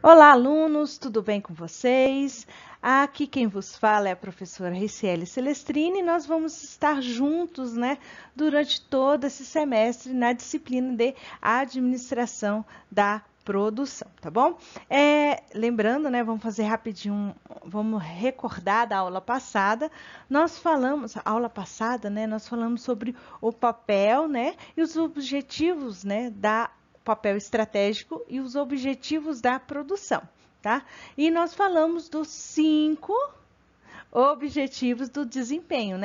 Olá, alunos, tudo bem com vocês? Aqui quem vos fala é a professora Ricieli Celestrini e nós vamos estar juntos, durante todo esse semestre na disciplina de administração da produção, tá bom? Lembrando, vamos fazer rapidinho, vamos recordar da aula passada. Nós falamos, nós falamos sobre o papel, e os objetivos, da papel estratégico e os objetivos da produção, tá? E nós falamos dos 5 objetivos do desempenho,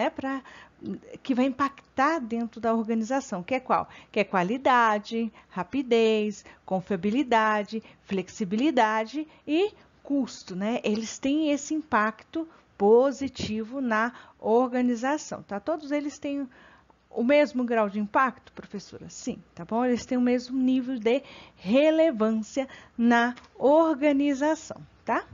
que vai impactar dentro da organização, que é qual? Que é qualidade, rapidez, confiabilidade, flexibilidade e custo, Eles têm esse impacto positivo na organização, tá? Todos eles têm o mesmo grau de impacto, professora? Sim, tá bom? Eles têm o mesmo nível de relevância na organização, tá?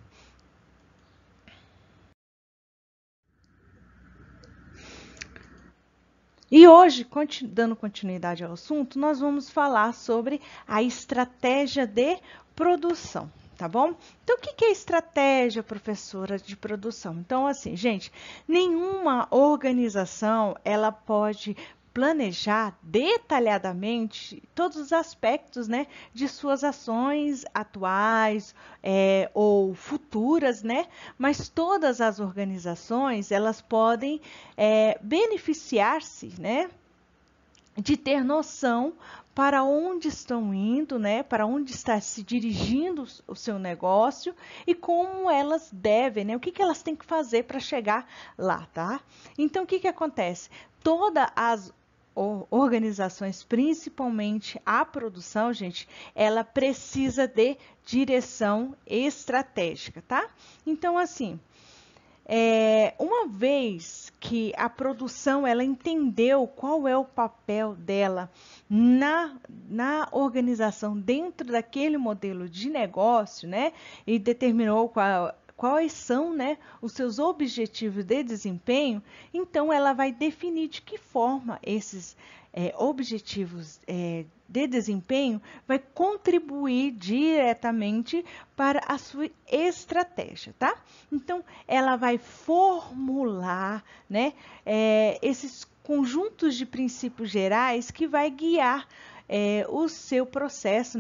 E hoje, dando continuidade ao assunto, nós vamos falar sobre a estratégia de produção, tá bom? Então, o que é estratégia, professora, de produção? Então, assim, gente, nenhuma organização, ela pode planejar detalhadamente todos os aspectos, de suas ações atuais ou futuras, Mas todas as organizações, elas podem beneficiar-se, de ter noção para onde estão indo, para onde está se dirigindo o seu negócio e como elas devem, o que elas têm que fazer para chegar lá, tá? Então, o que acontece? Todas as organizações, principalmente a produção, gente, ela precisa de direção estratégica, tá? Então, assim, uma vez que a produção ela entendeu qual é o papel dela na organização dentro daquele modelo de negócio, e determinou quais são, os seus objetivos de desempenho, então ela vai definir de que forma esses objetivos de desempenho vai contribuir diretamente para a sua estratégia, tá? Então, ela vai formular, esses conjuntos de princípios gerais que vai guiar o seu processo,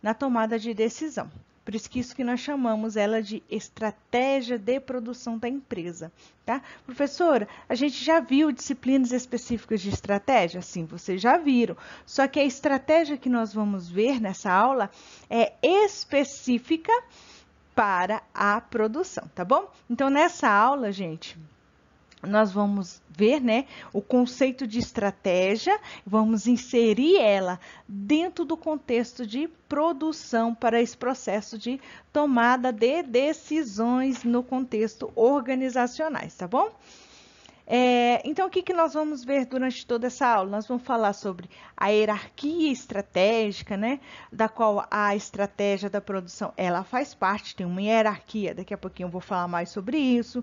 na tomada de decisão. Por isso que nós chamamos ela de estratégia de produção da empresa, tá? Professora, a gente já viu disciplinas específicas de estratégia? Sim, vocês já viram. Só que a estratégia que nós vamos ver nessa aula é específica para a produção, tá bom? Então, nessa aula, gente, nós vamos ver, o conceito de estratégia, vamos inserir ela dentro do contexto de produção para esse processo de tomada de decisões no contexto organizacionais, tá bom? Então, o que nós vamos ver durante toda essa aula? Nós vamos falar sobre a hierarquia estratégica, da qual a estratégia da produção, ela faz parte, tem uma hierarquia, daqui a pouquinho eu vou falar mais sobre isso.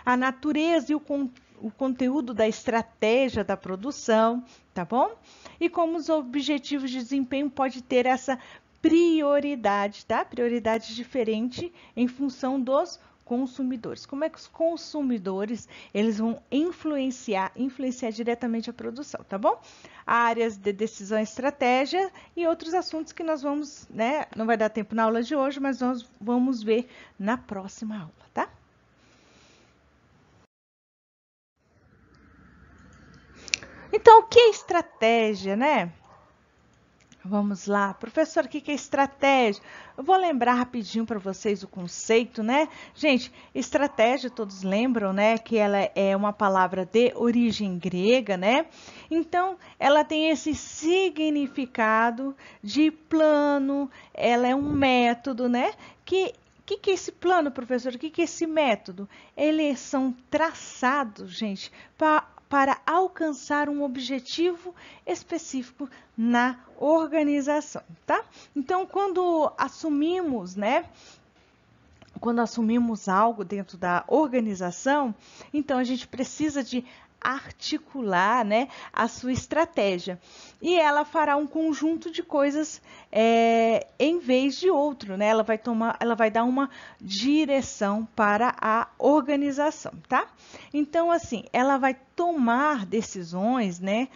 A natureza e o conteúdo da estratégia da produção, tá bom? E como os objetivos de desempenho pode ter essa prioridade, tá? Prioridade diferente em função dos consumidores. Como é que os consumidores, eles vão influenciar diretamente a produção, tá bom? Áreas de decisão e estratégia e outros assuntos que nós vamos, não vai dar tempo na aula de hoje, mas nós vamos ver na próxima aula, tá? Então, o que é estratégia, Vamos lá, professor, o que é estratégia? Eu vou lembrar rapidinho para vocês o conceito, Gente, estratégia, todos lembram, que ela é uma palavra de origem grega, Então, ela tem esse significado de plano, ela é um método, Que é esse plano, professor? O que é esse método? Eles são traçados, gente, para alcançar um objetivo específico na organização, tá? Então, quando assumimos, algo dentro da organização, então a gente precisa de articular, né, a sua estratégia. E ela fará um conjunto de coisas em vez de outro, né? Ela vai dar uma direção para a organização, tá? Então, assim, ela vai tomar decisões, né,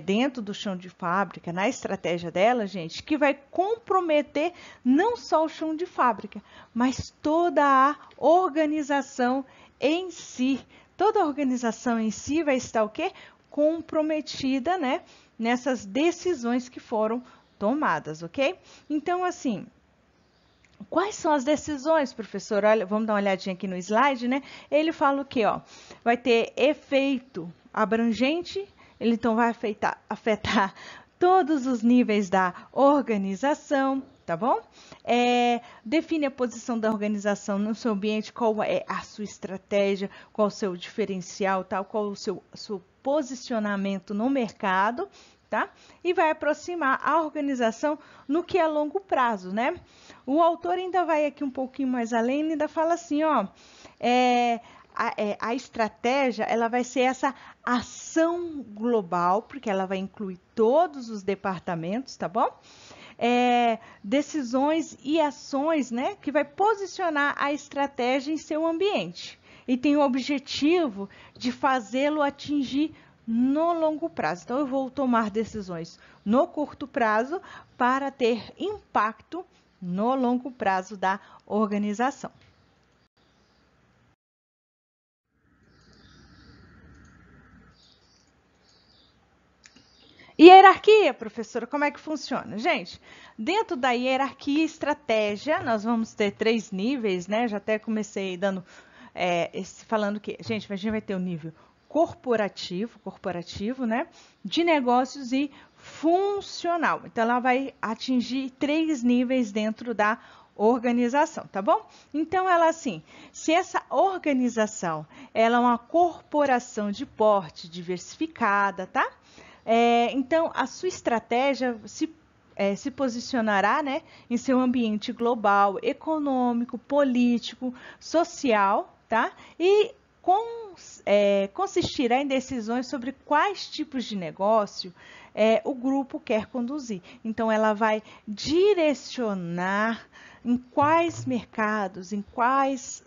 dentro do chão de fábrica, na estratégia dela, gente, que vai comprometer não só o chão de fábrica, mas toda a organização em si. Toda a organização em si vai estar o quê? Comprometida, né, nessas decisões que foram tomadas, ok? Então, assim, quais são as decisões, professor? Olha, vamos dar uma olhadinha aqui no slide, né? Ele fala o quê, ó? Vai ter efeito abrangente, ele então vai afetar todos os níveis da organização, tá bom? Define a posição da organização no seu ambiente, qual é a sua estratégia, qual o seu diferencial, tal, qual o seu posicionamento no mercado, tá? E vai aproximar a organização no que é longo prazo, né? O autor ainda vai aqui um pouquinho mais além, ainda fala assim, ó, a estratégia, ela vai ser essa ação global, porque ela vai incluir todos os departamentos, tá bom? Decisões e ações, né, que vai posicionar a estratégia em seu ambiente e tem o objetivo de fazê-lo atingir no longo prazo. Então, eu vou tomar decisões no curto prazo para ter impacto no longo prazo da organização. Hierarquia, professora, como é que funciona? Gente, dentro da hierarquia estratégia, nós vamos ter 3 níveis, né? Já até comecei dando, falando que, gente, a gente vai ter o nível corporativo, né? De negócios e funcional. Então, ela vai atingir 3 níveis dentro da organização, tá bom? Então, ela assim, se essa organização, ela é uma corporação de porte diversificada, tá? Então, a sua estratégia se posicionará, né, em seu ambiente global, econômico, político, social, tá? E consistirá em decisões sobre quais tipos de negócio o grupo quer conduzir. Então, ela vai direcionar em quais mercados, em quais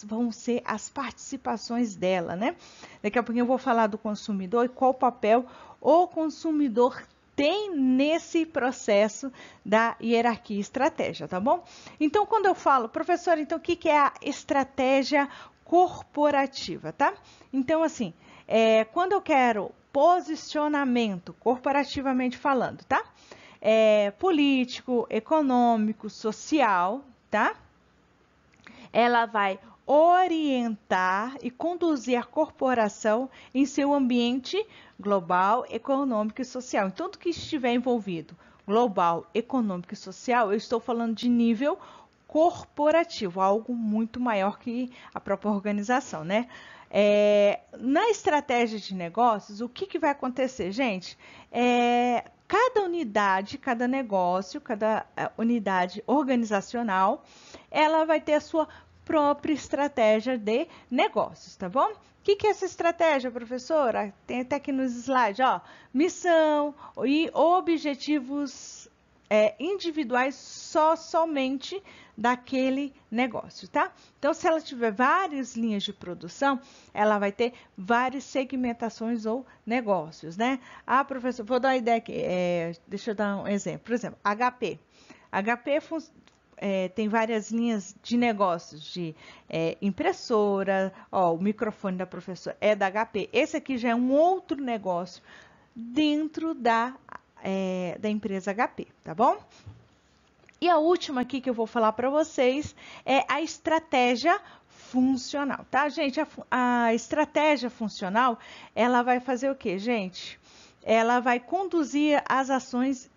vão ser as participações dela, né? Daqui a pouquinho eu vou falar do consumidor e qual papel o consumidor tem nesse processo da hierarquia e estratégia, tá bom? Então, quando eu falo, professor, então o que é a estratégia corporativa, tá? Então, assim, quando eu quero posicionamento, corporativamente falando, tá? Político, econômico, social, tá? Ela vai orientar e conduzir a corporação em seu ambiente global, econômico e social. Em tudo que estiver envolvido, global, econômico e social, eu estou falando de nível corporativo, algo muito maior que a própria organização, né? Na estratégia de negócios, o que vai acontecer, gente? Cada unidade, cada negócio, cada unidade organizacional, ela vai ter a sua própria estratégia de negócios, tá bom? O que é essa estratégia, professora? Tem até aqui nos slides, ó, missão e objetivos individuais somente daquele negócio, tá? Então, se ela tiver várias linhas de produção, ela vai ter várias segmentações ou negócios, né? Ah, professor, vou dar uma ideia aqui, deixa eu dar um exemplo. Por exemplo, HP. HP tem várias linhas de negócios, de impressora, ó, o microfone da professora é da HP. Esse aqui já é um outro negócio dentro da empresa HP, tá bom? E a última aqui que eu vou falar para vocês é a estratégia funcional, tá, gente? A estratégia funcional, ela vai fazer o quê, gente? Ela vai conduzir as ações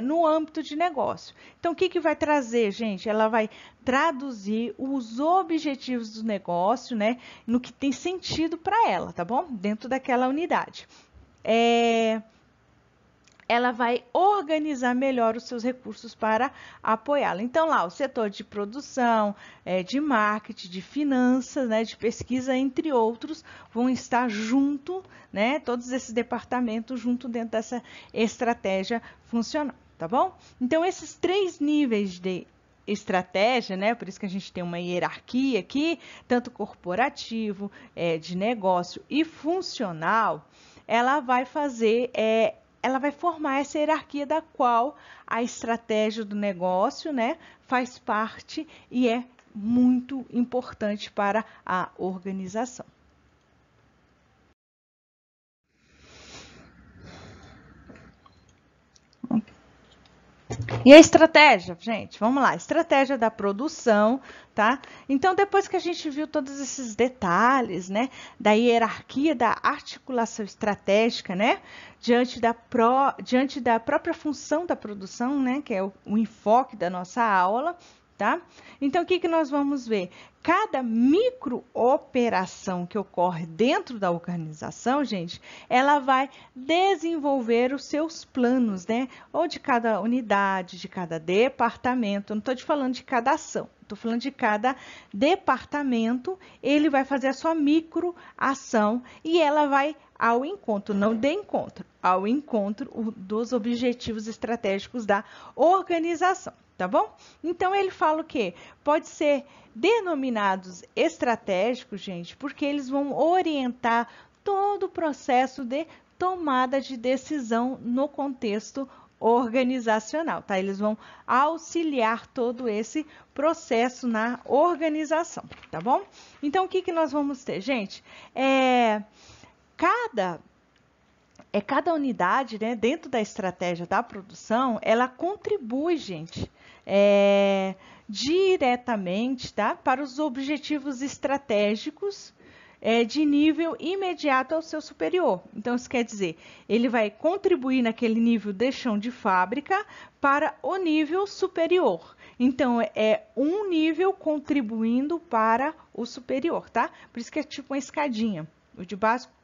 no âmbito de negócio. Então, o que vai trazer, gente? Ela vai traduzir os objetivos do negócio, né, no que tem sentido para ela, tá bom? Dentro daquela unidade. ela vai organizar melhor os seus recursos para apoiá-la. Então, lá, o setor de produção, de marketing, de finanças, né, de pesquisa, entre outros, vão estar junto, né, todos esses departamentos junto dentro dessa estratégia funcional, tá bom? Então, esses 3 níveis de estratégia, né? Por isso que a gente tem uma hierarquia aqui, tanto corporativo, de negócio e funcional, ela vai ela vai formar essa hierarquia da qual a estratégia do negócio, né, faz parte e é muito importante para a organização. E a estratégia, gente, vamos lá, estratégia da produção, tá? Então, depois que a gente viu todos esses detalhes, né, da hierarquia, da articulação estratégica, né, diante da própria função da produção, né, que é o enfoque da nossa aula, tá? Então, o que nós vamos ver? Cada micro-operação que ocorre dentro da organização, gente, ela vai desenvolver os seus planos, né? Ou de cada unidade, de cada departamento. Não estou te falando de cada ação, estou falando de cada departamento. Ele vai fazer a sua microação e ela vai ao encontro, não de encontro, ao encontro dos objetivos estratégicos da organização. Tá bom? Então, ele fala o quê? Pode ser denominados estratégicos, gente, porque eles vão orientar todo o processo de tomada de decisão no contexto organizacional, tá? Eles vão auxiliar todo esse processo na organização, tá bom? Então, o que nós vamos ter, gente? Cada unidade, né, dentro da estratégia da produção, ela contribui, gente, diretamente, tá, para os objetivos estratégicos de nível imediato ao seu superior. Então, isso quer dizer, ele vai contribuir naquele nível de chão de fábrica para o nível superior. Então, é um nível contribuindo para o superior, tá? Por isso que é tipo uma escadinha.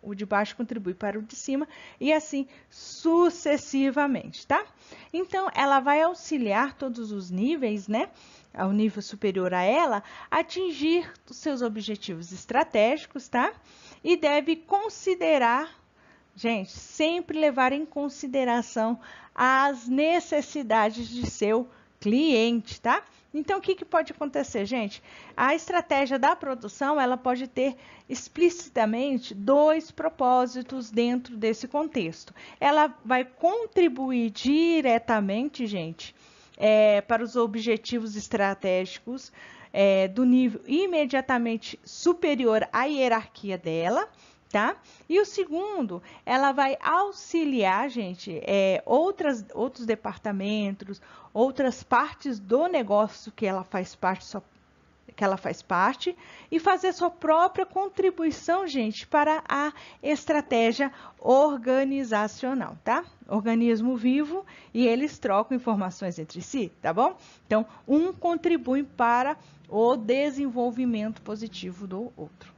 O de baixo contribui para o de cima e assim sucessivamente, tá? Então, ela vai auxiliar todos os níveis, né? Ao nível superior a ela, atingir os seus objetivos estratégicos, tá? E deve considerar, gente, sempre levar em consideração as necessidades de seu cliente, tá? Então, o que pode acontecer, gente? A estratégia da produção, ela pode ter explicitamente 2 propósitos dentro desse contexto. Ela vai contribuir diretamente, gente, para os objetivos estratégicos do nível imediatamente superior à hierarquia dela, tá? E o segundo, ela vai auxiliar, gente, outros departamentos, outras partes do negócio que ela faz parte, e fazer sua própria contribuição, gente, para a estratégia organizacional, tá? Organismo vivo e eles trocam informações entre si, tá bom? Então, um contribui para o desenvolvimento positivo do outro.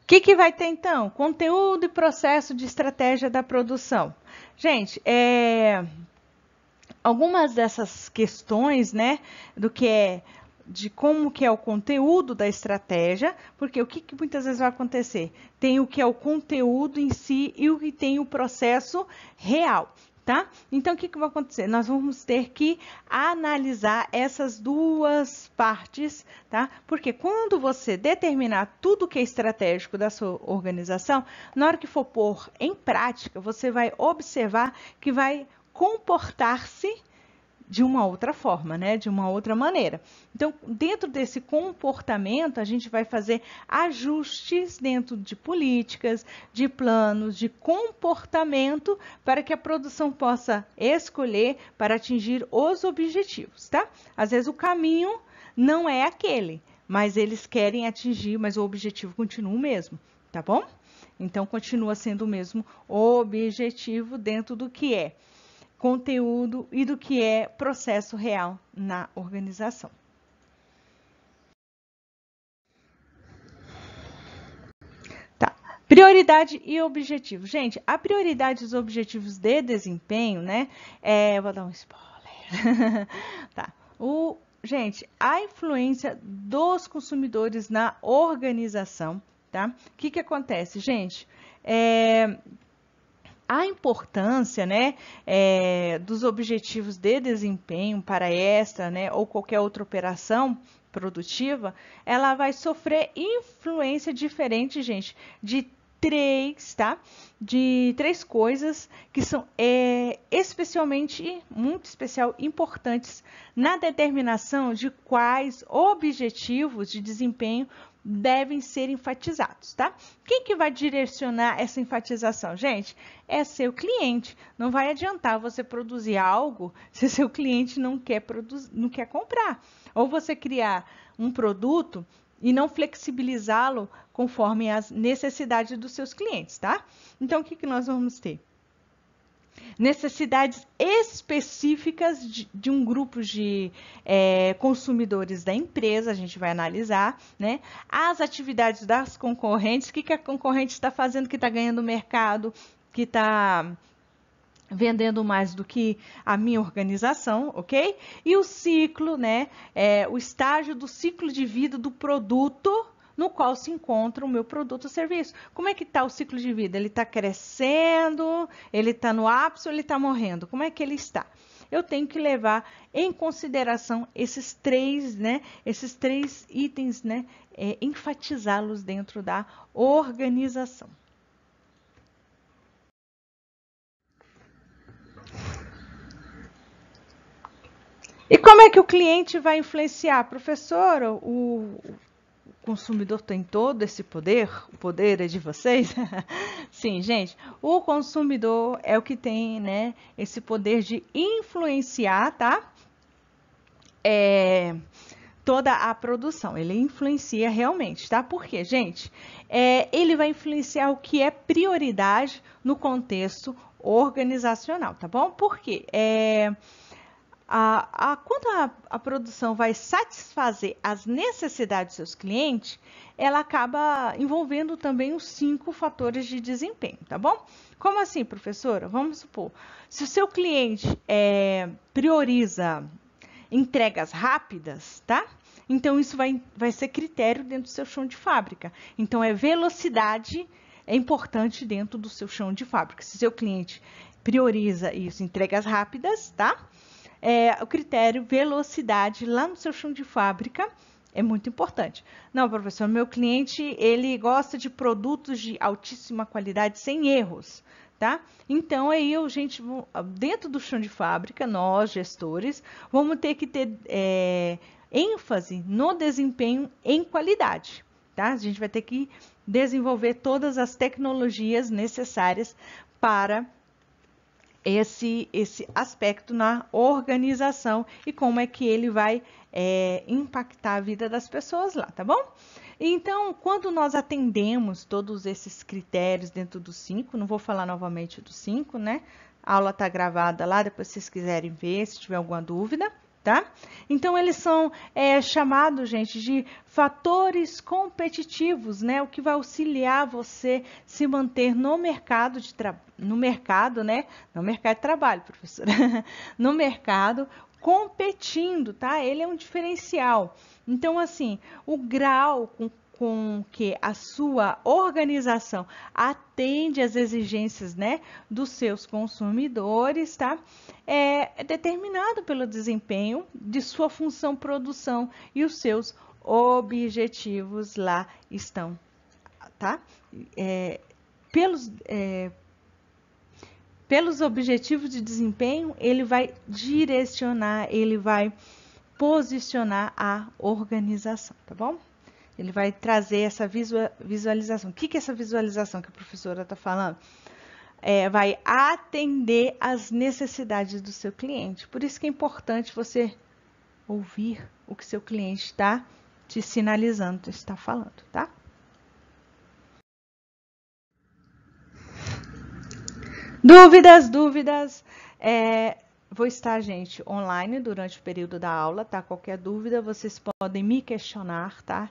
O que vai ter, então? Conteúdo e processo de estratégia da produção. Gente, algumas dessas questões, né, de como que é o conteúdo da estratégia, porque o que muitas vezes vai acontecer? Tem o que é o conteúdo em si e o que tem o processo real. Tá? Então, o que vai acontecer? Nós vamos ter que analisar essas 2 partes, tá? Porque quando você determinar tudo que é estratégico da sua organização, na hora que for pôr em prática, você vai observar que vai comportar-se de uma outra forma, né? De uma outra maneira. Então, dentro desse comportamento, a gente vai fazer ajustes dentro de políticas, de planos, de comportamento, para que a produção possa escolher para atingir os objetivos, tá? Às vezes o caminho não é aquele, mas eles querem atingir, mas o objetivo continua o mesmo, tá bom? Então, continua sendo o mesmo objetivo dentro do que é conteúdo e do que é processo real na organização. Prioridade e objetivo. Gente, a prioridade e os objetivos de desempenho, né? Vou dar um spoiler. Tá. Gente, a influência dos consumidores na organização, tá? O que acontece, gente? A importância, né, dos objetivos de desempenho para esta, né, ou qualquer outra operação produtiva, ela vai sofrer influência diferente, gente, de três coisas que são especialmente, muito especial, importantes na determinação de quais objetivos de desempenho devem ser enfatizados, tá? Quem que vai direcionar essa enfatização? Gente, é seu cliente. Não vai adiantar você produzir algo se seu cliente não quer comprar. Ou você criar um produto e não flexibilizá-lo conforme as necessidades dos seus clientes, tá? Então, o que nós vamos ter? Necessidades específicas de um grupo de consumidores da empresa, a gente vai analisar, né? As atividades das concorrentes, o que a concorrente está fazendo que está ganhando mercado, que está vendendo mais do que a minha organização, ok? E o ciclo, né? O estágio do ciclo de vida do produto no qual se encontra o meu produto ou serviço. Como é que está o ciclo de vida? Ele está crescendo, ele está no ápice ou ele está morrendo? Como é que ele está? Eu tenho que levar em consideração esses três itens, né? Enfatizá-los dentro da organização. E como é que o cliente vai influenciar? Professor, o consumidor tem todo esse poder? O poder é de vocês? Sim, gente, o consumidor é o que tem, né, esse poder de influenciar, tá? Toda a produção, ele influencia realmente, tá? Por quê, gente? Ele vai influenciar o que é prioridade no contexto organizacional, tá bom? Por quê? Quando a produção vai satisfazer as necessidades dos seus clientes, ela acaba envolvendo também os 5 fatores de desempenho, tá bom? Como assim, professora? Vamos supor, se o seu cliente prioriza entregas rápidas, tá? Então, isso vai ser critério dentro do seu chão de fábrica. Então, velocidade é importante dentro do seu chão de fábrica. Se seu cliente prioriza isso, entregas rápidas, tá? O critério velocidade lá no seu chão de fábrica é muito importante. Não, professor, meu cliente, ele gosta de produtos de altíssima qualidade, sem erros, tá? Então, aí, gente, dentro do chão de fábrica, nós, gestores, vamos ter que ter ênfase no desempenho em qualidade, tá? A gente vai ter que desenvolver todas as tecnologias necessárias para esse aspecto na organização e como é que ele vai impactar a vida das pessoas lá, tá bom? Então, quando nós atendemos todos esses critérios dentro dos 5, não vou falar novamente dos 5, né? A aula tá gravada lá, depois se vocês quiserem ver, se tiver alguma dúvida, tá? Então, eles são chamados, gente, de fatores competitivos, né? O que vai auxiliar você se manter no mercado de né? No mercado de trabalho, professora. No mercado, competindo, tá? Ele é um diferencial. Então, assim, o grau com que a sua organização atende às exigências, né, dos seus consumidores, tá? É determinado pelo desempenho de sua função produção e os seus objetivos lá estão, tá? Pelos objetivos de desempenho, ele vai direcionar, ele vai posicionar a organização, tá bom? Ele vai trazer essa visualização. O que é essa visualização que a professora está falando? Vai atender às necessidades do seu cliente. Por isso que é importante você ouvir o que seu cliente está te sinalizando, está falando, tá? Dúvidas? Vou estar, gente, online durante o período da aula, tá? Qualquer dúvida, vocês podem me questionar, tá?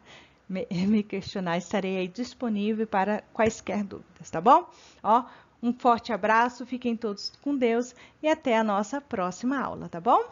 me questionar, estarei aí disponível para quaisquer dúvidas, tá bom? Ó, um forte abraço, fiquem todos com Deus e até a nossa próxima aula, tá bom?